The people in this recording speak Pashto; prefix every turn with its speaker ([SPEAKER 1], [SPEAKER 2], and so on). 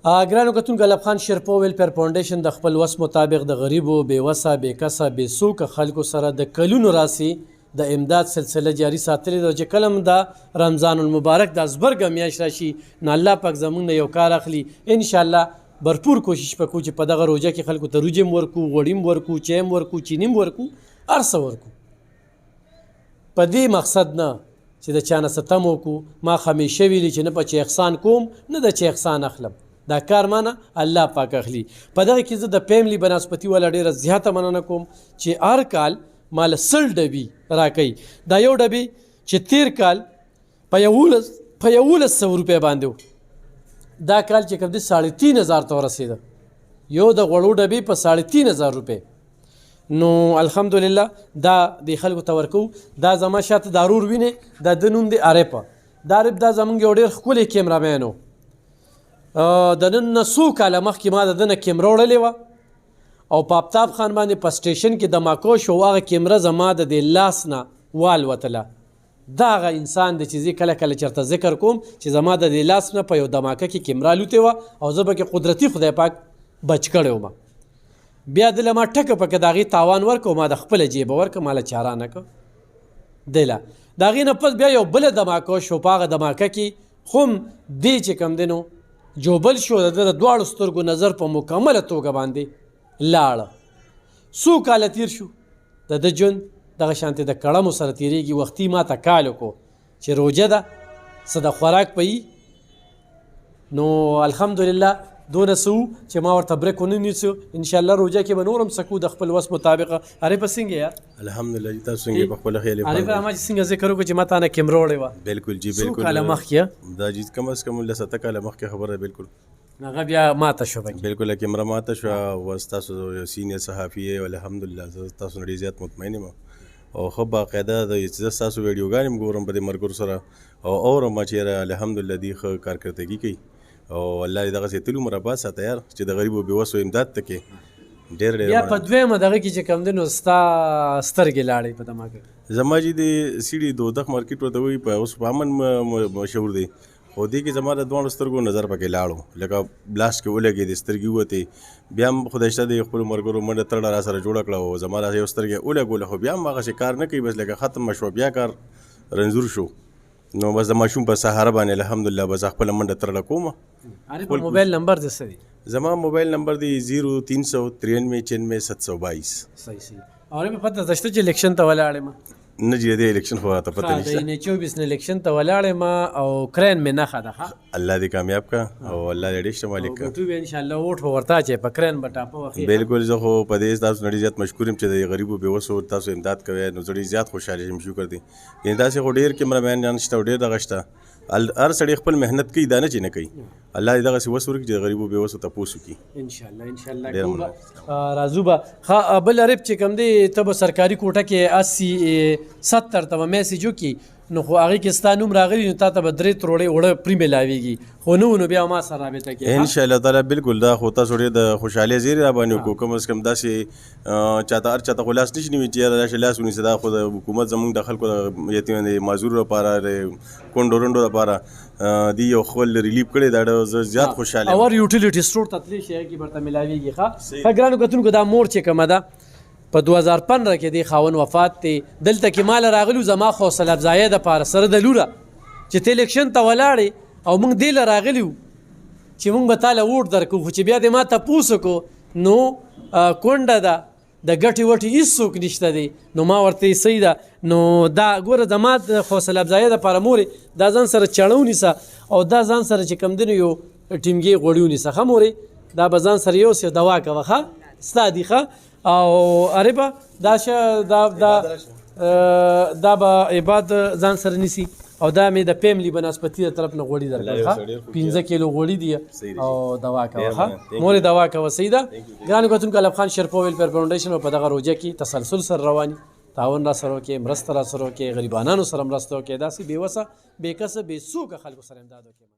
[SPEAKER 1] ګرانو کتونکو الف خان شیرپو ویلفیر فاونډیشن د خپل وس مطابق د غریبو بېوسه بېکسه بېڅوکه خلکو سره د کلونو راسي د امداد سلسله جاري ساتلې ده چې کله هم د رمضان المبارک د ازبرګه میاشت راشي نو الله پاک زموږ نه یو کار اخلي انشاءالله برپور کوشش پکو چې په دغه روژه کې خلکو ته روجې هم ورکو غوړي هم ورکو چای هم ورکو چیني هم ورکو هر څه ورکو په دې مقصد نه چې د چا نه ستم وکړو ما همیشه ویلي چې نه په چا احسان کوم نه د چا احسان اخلم دا کار مانه الله پاک اخلي په دغه کې زه د فیملی بنسبتي والا ډېره زیاته مننه کوم چې هر کال مال 100 ډبي راکوي دا یو ډبي چې تیر کال په 1100 روپۍ باندې دا کال چې کوم دی 3500 ته ورسېده یو د غوړو ډبي په 3500 روپۍ نو الحمدلله دا د خلکو ته ورکو دا زما شاته دارور وینې دا د نوم دی عارفه دا عارف دا زمونږ یو ډېر ښکلی کیمرامین و د نن نه څو کاله مخکې ما د ده نه کیمره وړلې وه او په آفتاب خان باندې په سټیشن کې دماکو شو هغه کیمره زما د دې لاس نه والوتله دا هغه انسان دی چې زه کله کله چېرته ذکر کوم چې زما د دې لاس نه په یو دماکه کې کیمره الوتې وه او زه به کې قدرتي خدای پاک بچ کړی وم بیا دله ما ټکه پکې د هغې تاوان ورکړو ما د خپله جیبه ورکړه ما له چاره نه کړ دی له د هغې نه پس بیا یو بله دماکه شو په هغه دماکه کې خو هم دی چې کوم دی نو جوبل شو د دواړو سترګو نظر په مکمله توګه باندې لاړه څو کاله تیر شو د ده ژوند دغه شانتې د کړمو سره تیریږي وختي ما ته کال وکړو چې روژه ده څه د خوراک به نو الحمدلله دونه څه وو چې ما ورته بریک ونه نیسو انشاءالله روژه کې به نور هم څه کوو د خپل وس مطابقه عارفه څنګه یار
[SPEAKER 2] الحمدلله جی تاسو څنګه په خپله خیال
[SPEAKER 1] عارفه ما چې څنګه ذکر وکړو چې ما تا نه کیمره وړې وه
[SPEAKER 2] بالکل جی بالکل
[SPEAKER 1] څو کاله مخکې
[SPEAKER 2] دا جی کم از کم له 7 کاله مخکې خبره بالکل
[SPEAKER 1] هغه بیا ماته شو
[SPEAKER 2] بالکل کیمره ماته شو او تاسو یو سینیر صحافي الحمدلله زه تاسو نه ډېر زیات مطمئن یم او ښه باقاعده د زه ستاسو ویډیوګانې هم ګورم په دې ملګرو سره او اورم چې الحمدلله دوی ښه کارکردګي کوي او الله دې دغسې تل عمر آباد ساته یار چې د غریبو بېوسو امداد ته کې ډېر
[SPEAKER 1] بیا په دویمه دغه کې چې کوم دی نو ستا سترګې لاړې په دماغ
[SPEAKER 2] زما چې د سیډي دودخ مارکیټ ورته وایي په اوس په امن مشهور دی خو دې کې زما د دواړو سترګو نظر پکې لاړو لکه بلاست کې ولګېدې سترګې ووتې بیا هم خدای شته د خپلو ملګرو منډه تړه را سره جوړه کړه او زما را یو سترګې ولګوله خو بیا هم هغسې کار نه کوي بس لکه ختمه شوه بیا کار رنځور شو نو بس د ماشوم په سهاره باندې الحمدلله بس خپله منډه تړله کومه
[SPEAKER 1] عارف موبایل نمبر دې څه دی
[SPEAKER 2] زما موبایل نمبر دی 0393
[SPEAKER 1] صحیح اور په پته شته چې الیکشن ته ولاړې ما
[SPEAKER 2] نه جی د الیکشن خو راته پته نشته
[SPEAKER 1] د 24 نه الیکشن ته ولاړې ما او کرین مې نه خده
[SPEAKER 2] الله دې کامیاب کا او الله دې ډېر شمالک کا
[SPEAKER 1] ټو به ان شاء الله ووټ ورتا چې په کرین بټا په وخت
[SPEAKER 2] بالکل زه خو په دې تاسو نړۍ زیات مشکور یم چې د غریبو بېوسو تاسو امداد کوي نو زړی زیات خوشاله یم شکر دی یعنی تاسو خو ډېر کیمرامین جان شته ډېر دغه شته هر سړی خپل محنت کوي دا نه چې نه کوي الله دې دغسې وس ورکړي چې د غریبو بېوسو تپوس وکړي
[SPEAKER 1] انشاءالله راځو به ښه بل عرب چې کوم دی ته به سرکاري کوټه کې 80-70 ته به میسج وکړي نو خو هغې کې ستا نوم راغلی نو تا ته به 3 تروړې اوړه پرې میلاویږي خو نه نو بیا ما سره رابطه کې
[SPEAKER 2] انشاءالله تعالی بالکل دا خو تاسو ډېر د خوشحالۍ زیری را باندې وکړو کم از کم داسې چاته هر چاته خو لاس نشي نیوي چې یاره راشي لاس ونیسي دا خو د حکومت زموږ د خلکو د یتیم معذورو لپاره د کونډو رنډو لپاره دی یو خپل ریلیف کړی دا ډېر زه زیات خوشحاله
[SPEAKER 1] اور یوټیلیټي سټور ته تللی شي هغې کې برته میلاویږي ښه ګرانو کتونکو دا مور چې کومه ده په 2015 کې دی خاون وفات دی دلته کې مال راغلو زما حوصله افزایۍ دپاره سره د لوره چې ته الیکشن ته ولاړې او موږ دې له راغلي وو چې موږ به تا له ووټ درکړو خو چې بیا دې ما تپوس وکړو نو کونډه ده د ګټې وټې هېڅوک نشته دی نو ما ورته صحیح ده نو دا ګوره زما د حوصله افزایۍ دپاره مورې دا ځان سره چړه ونیسه او دا ځان سره چې کوم دی نو یو ټینګې غوړي ونیسه ښه مورې دا به ځان سره یوسې دوا کوه ښه ستا دي ښه او عربه دا به عباد ځان سره نیسي او دا مې د فیملی بنسبتي د طرف نه غوړي درکړه 15 کیلو غوړي دي او دوا کوه ښه مورې دوا کوه صحیح ده ګرانو کتونکو الف خان شیرپو ویلفیر فاونډیشن په دغه روژه کې تسلسل سره رواني تعاون را سره وکړئ مرسته را سره وکړئ غریبانانو سره مرسته وکړئ داسې بېوسه بېکسه بېڅوکه خلکو سره امداد وکړئ